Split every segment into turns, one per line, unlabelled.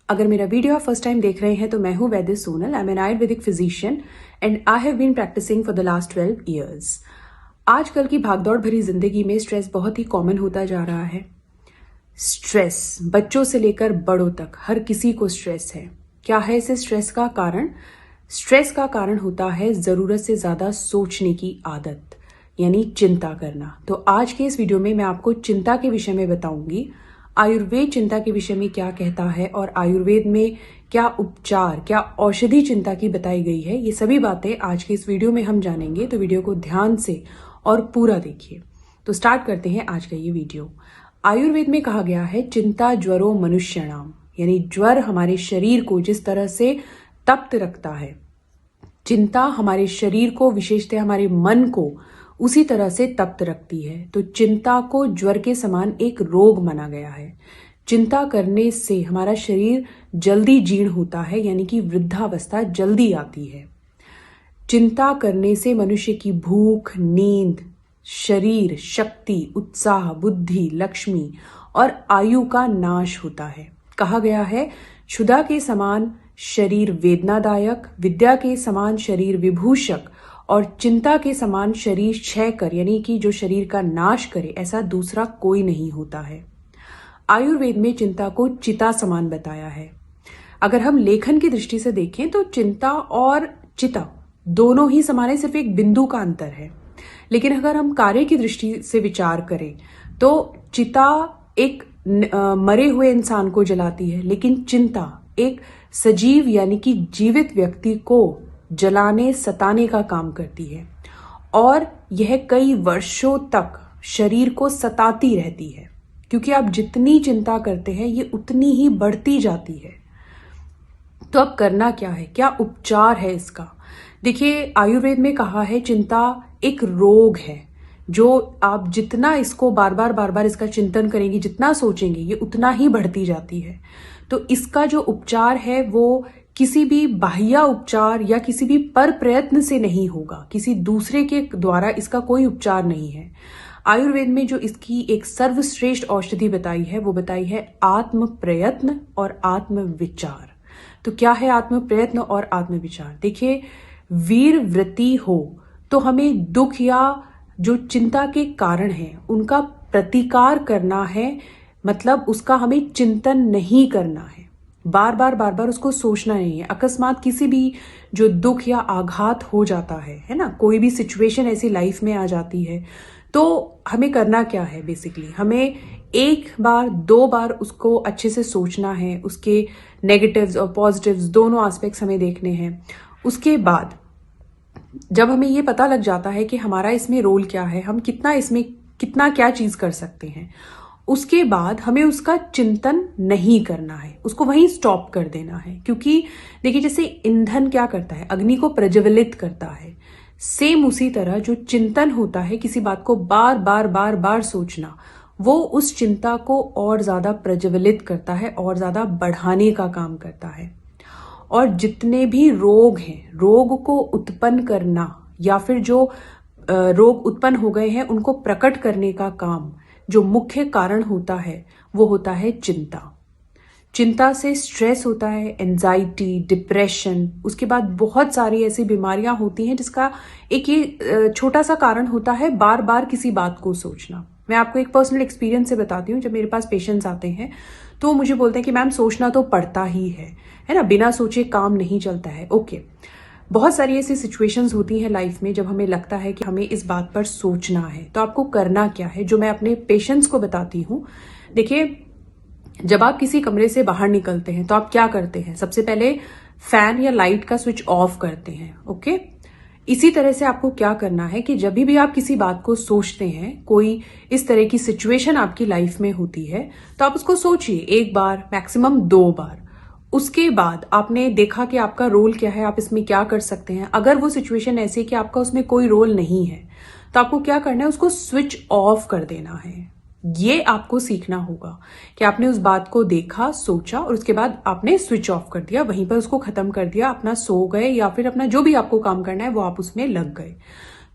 अगर मेरा वीडियो आप फर्स्ट टाइम देख रहे हैं तो मैं हूं Vaidya Sonal. I am an ayurvedic physician and I have been practising for the last 12 years. आजकल की भागदौड़ भरी जिंदगी में स्ट्रेस बहुत ही कॉमन होता जा रहा है। स्ट्रेस बच्चों से लेकर बड़ों तक हर किसी को स्ट्रेस है। क्या है इसे स्ट्रेस का कारण? स्ट्रेस का कारण होता है जरूरत से ज्यादा सोचने की आदत, यानी चिंता करना। तो आज के इस वीडियो में मैं आपको चिंता के विषय में बताऊंगी। आयुर्वेद चिंता के विषय में क्या कहता है और आयुर्वेद में क्या उपचार, क्या औषधि चिंता की बताई गई है, ये सभी बातें आज के इस वीडियो में हम जानेंगे। तो वीडियो को ध्यान से और पूरा देखिए। तो स्टार्ट करते हैं आज का ये वीडियो। आयुर्वेद में कहा गया है चिंता ज्वरो मनुष्याणाम, यानी ज्वर हमारे शरीर को जिस तरह से तप्त रखता है, चिंता हमारे शरीर को, विशेषतः हमारे मन को उसी तरह से तप्त रखती है। तो चिंता को ज्वर के समान एक रोग माना गया है। चिंता करने से हमारा शरीर जल्दी जीर्ण होता है, यानी कि वृद्धावस्था जल्दी आती है। चिंता करने से मनुष्य की भूख, नींद, शरीर, शक्ति, उत्साह, बुद्धि, लक्ष्मी और आयु का नाश होता है। कहा गया है क्षुधा के समान शरीर वेदनादायक, विद्या के समान शरीर विभूषक और चिंता के समान शरीर क्षय कर, यानी कि जो शरीर का नाश करे, ऐसा दूसरा कोई नहीं होता है। आयुर्वेद में चिंता को चिता समान बताया है। अगर हम लेखन की दृष्टि से देखें तो चिंता और चिता दोनों ही समान है, सिर्फ एक बिंदु का अंतर है। लेकिन अगर हम कार्य की दृष्टि से विचार करें तो चिता एक मरे हुए इंसान को जलाती है, लेकिन चिंता एक सजीव यानी कि जीवित व्यक्ति को जलाने, सताने का काम करती है और यह कई वर्षों तक शरीर को सताती रहती है, क्योंकि आप जितनी चिंता करते हैं ये उतनी ही बढ़ती जाती है। तो अब करना क्या है, क्या उपचार है इसका? देखिए, आयुर्वेद में कहा है चिंता एक रोग है जो आप जितना इसको बार बार इसका चिंतन करेंगे, जितना सोचेंगे, ये उतना ही बढ़ती जाती है। तो इसका जो उपचार है वो किसी भी बाह्य उपचार या किसी भी पर प्रयत्न से नहीं होगा, किसी दूसरे के द्वारा इसका कोई उपचार नहीं है। आयुर्वेद में जो इसकी एक सर्वश्रेष्ठ औषधि बताई है वो बताई है आत्म प्रयत्न और आत्म विचार। तो क्या है आत्म प्रयत्न और आत्म विचार? देखिए, वीर वृत्ति हो तो हमें दुख या जो चिंता के कारण है उनका प्रतिकार करना है, मतलब उसका हमें चिंतन नहीं करना है, बार बार उसको सोचना नहीं है। अकस्मात किसी भी जो दुख या आघात हो जाता है ना, कोई भी सिचुएशन ऐसी लाइफ में आ जाती है, तो हमें करना क्या है? बेसिकली हमें एक बार, दो बार उसको अच्छे से सोचना है, उसके नेगेटिव्स और पॉजिटिव्स दोनों एस्पेक्ट्स हमें देखने हैं। उसके बाद जब हमें ये पता लग जाता है कि हमारा इसमें रोल क्या है, हम कितना क्या चीज कर सकते हैं, उसके बाद हमें उसका चिंतन नहीं करना है, उसको वहीं स्टॉप कर देना है। क्योंकि देखिए, जैसे ईंधन क्या करता है, अग्नि को प्रज्वलित करता है, सेम उसी तरह जो चिंतन होता है, किसी बात को बार सोचना, वो उस चिंता को और ज्यादा प्रज्वलित करता है और ज्यादा बढ़ाने का काम करता है। और जितने भी रोग हैं, रोग को उत्पन्न करना या फिर जो रोग उत्पन्न हो गए हैं उनको प्रकट करने का काम जो मुख्य कारण होता है वो होता है चिंता। चिंता से स्ट्रेस होता है, एंजाइटी, डिप्रेशन, उसके बाद बहुत सारी ऐसी बीमारियां होती हैं जिसका एक ये छोटा सा कारण होता है बार बार किसी बात को सोचना। मैं आपको एक पर्सनल एक्सपीरियंस से बताती हूँ। जब मेरे पास पेशेंट्स आते हैं तो मुझे बोलते हैं कि मैम सोचना तो पड़ता ही है ना, बिना सोचे काम नहीं चलता है। ओके, बहुत सारी ऐसी सिचुएशंस होती हैं लाइफ में जब हमें लगता है कि हमें इस बात पर सोचना है। तो आपको करना क्या है, जो मैं अपने पेशेंट्स को बताती हूँ। देखिए, जब आप किसी कमरे से बाहर निकलते हैं तो आप क्या करते हैं? सबसे पहले फैन या लाइट का स्विच ऑफ करते हैं। ओके, इसी तरह से आपको क्या करना है कि जब भी आप किसी बात को सोचते हैं, कोई इस तरह की सिचुएशन आपकी लाइफ में होती है, तो आप उसको सोचिए एक बार, मैक्सिमम 2 बार। उसके बाद आपने देखा कि आपका रोल क्या है, आप इसमें क्या कर सकते हैं। अगर वो सिचुएशन ऐसी है कि आपका उसमें कोई रोल नहीं है तो आपको क्या करना है, उसको स्विच ऑफ कर देना है। ये आपको सीखना होगा कि आपने उस बात को देखा, सोचा और उसके बाद आपने स्विच ऑफ कर दिया, वहीं पर उसको खत्म कर दिया, अपना सो गए या फिर अपना जो भी आपको काम करना है वो आप उसमें लग गए।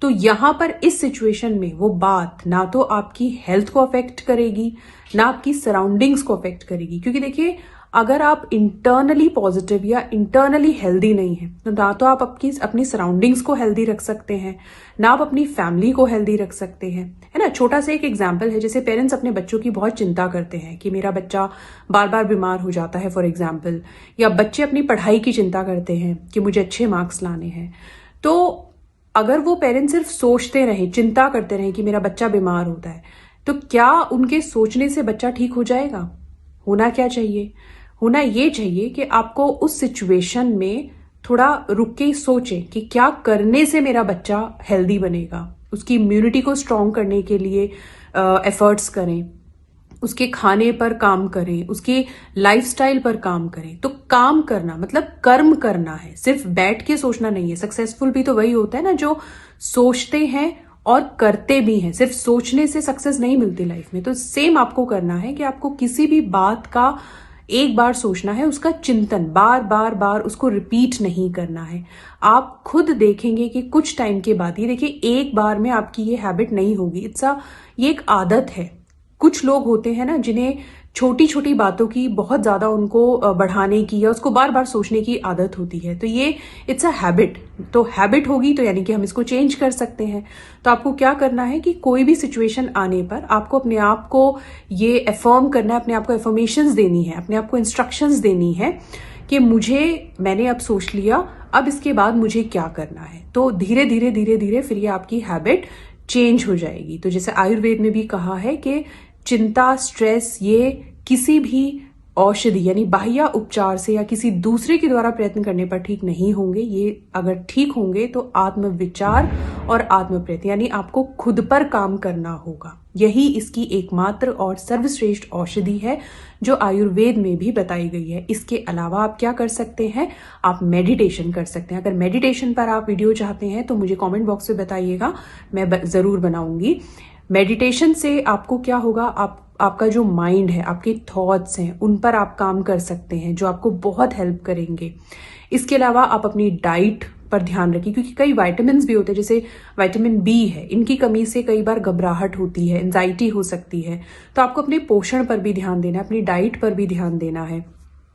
तो यहां पर इस सिचुएशन में वो बात ना तो आपकी हेल्थ को अफेक्ट करेगी, ना आपकी सराउंडिंग्स को अफेक्ट करेगी। क्योंकि देखिए, अगर आप इंटरनली पॉजिटिव या इंटरनली हेल्दी नहीं है तो ना तो आप अपनी सराउंडिंग्स को हेल्दी रख सकते हैं, ना आप अपनी फैमिली को हेल्दी रख सकते हैं, है ना। छोटा सा एक एग्जाम्पल है, जैसे पेरेंट्स अपने बच्चों की बहुत चिंता करते हैं कि मेरा बच्चा बार बार बीमार हो जाता है फॉर एग्जाम्पल, या बच्चे अपनी पढ़ाई की चिंता करते हैं कि मुझे अच्छे मार्क्स लाने हैं। तो अगर वो पेरेंट्स सिर्फ सोचते रहे, चिंता करते रहे कि मेरा बच्चा बीमार होता है, तो क्या उनके सोचने से बच्चा ठीक हो जाएगा? होना क्या चाहिए? होना ये चाहिए कि आपको उस सिचुएशन में थोड़ा रुक के सोचें कि क्या करने से मेरा बच्चा हेल्दी बनेगा, उसकी इम्यूनिटी को स्ट्रॉन्ग करने के लिए एफर्ट्स करें, उसके खाने पर काम करें, उसके लाइफस्टाइल पर काम करें। तो काम करना मतलब कर्म करना है, सिर्फ बैठ के सोचना नहीं है। सक्सेसफुल भी तो वही होता है ना जो सोचते हैं और करते भी हैं। सिर्फ सोचने से सक्सेस नहीं मिलती लाइफ में। तो सेम आपको करना है कि आपको किसी भी बात का एक बार सोचना है, उसका चिंतन बार बार बार उसको रिपीट नहीं करना है। आप खुद देखेंगे कि कुछ टाइम के बाद, ये देखिए एक बार में आपकी ये हैबिट नहीं होगी, ये एक आदत है। कुछ लोग होते हैं ना जिन्हें छोटी छोटी बातों की बहुत ज्यादा उनको बढ़ाने की या उसको बार बार सोचने की आदत होती है, तो ये इट्स अ हैबिट। तो हैबिट होगी तो यानी कि हम इसको चेंज कर सकते हैं। तो आपको क्या करना है कि कोई भी सिचुएशन आने पर आपको अपने आप को ये अफर्म करना है, अपने आप को अफर्मेशंस देनी है, अपने आप को इंस्ट्रक्शंस देनी है कि मैंने अब सोच लिया, अब इसके बाद मुझे क्या करना है। तो धीरे धीरे धीरे धीरे फिर ये आपकी हैबिट चेंज हो जाएगी। तो जैसे आयुर्वेद में भी कहा है कि चिंता, स्ट्रेस ये किसी भी औषधि यानी बाह्य उपचार से या किसी दूसरे के द्वारा प्रयत्न करने पर ठीक नहीं होंगे। ये अगर ठीक होंगे तो आत्मविचार और आत्मप्रयत्न यानी आपको खुद पर काम करना होगा। यही इसकी एकमात्र और सर्वश्रेष्ठ औषधि है जो आयुर्वेद में भी बताई गई है। इसके अलावा आप क्या कर सकते हैं? आप मेडिटेशन कर सकते हैं। अगर मेडिटेशन पर आप वीडियो चाहते हैं तो मुझे कमेंट बॉक्स में बताइएगा, मैं जरूर बनाऊंगी। मेडिटेशन से आपको क्या होगा, आपका जो माइंड है, आपके थॉट्स हैं, उन पर आप काम कर सकते हैं जो आपको बहुत हेल्प करेंगे। इसके अलावा आप अपनी डाइट पर ध्यान रखिए, क्योंकि कई विटामिन्स भी होते हैं, जैसे विटामिन बी है, इनकी कमी से कई बार घबराहट होती है, एंजाइटी हो सकती है। तो आपको अपने पोषण पर भी ध्यान देना है, अपनी डाइट पर भी ध्यान देना है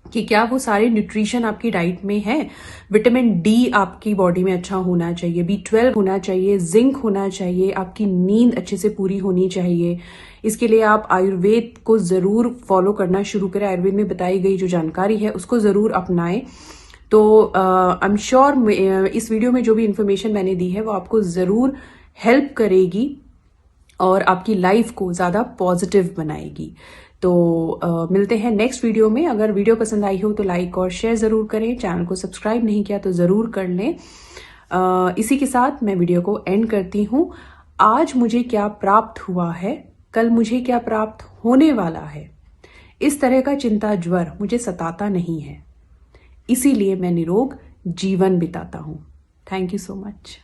कि क्या वो सारे न्यूट्रिशन आपकी डाइट में है। विटामिन डी आपकी बॉडी में अच्छा होना चाहिए, B12 होना चाहिए, जिंक होना चाहिए, आपकी नींद अच्छे से पूरी होनी चाहिए। इसके लिए आप आयुर्वेद को जरूर फॉलो करना शुरू करें। आयुर्वेद में बताई गई जो जानकारी है उसको जरूर अपनाएं। तो आई एम श्योर इस वीडियो में जो भी इंफॉर्मेशन मैंने दी है वो आपको जरूर हेल्प करेगी और आपकी लाइफ को ज्यादा पॉजिटिव बनाएगी। तो मिलते हैं नेक्स्ट वीडियो में। अगर वीडियो पसंद आई हो तो लाइक और शेयर जरूर करें। चैनल को सब्सक्राइब नहीं किया तो जरूर कर लें। इसी के साथ मैं वीडियो को एंड करती हूं। आज मुझे क्या प्राप्त हुआ है, कल मुझे क्या प्राप्त होने वाला है, इस तरह का चिंता ज्वर मुझे सताता नहीं है। इसीलिए मैं निरोग जीवन बिताता हूं। Thank you so much.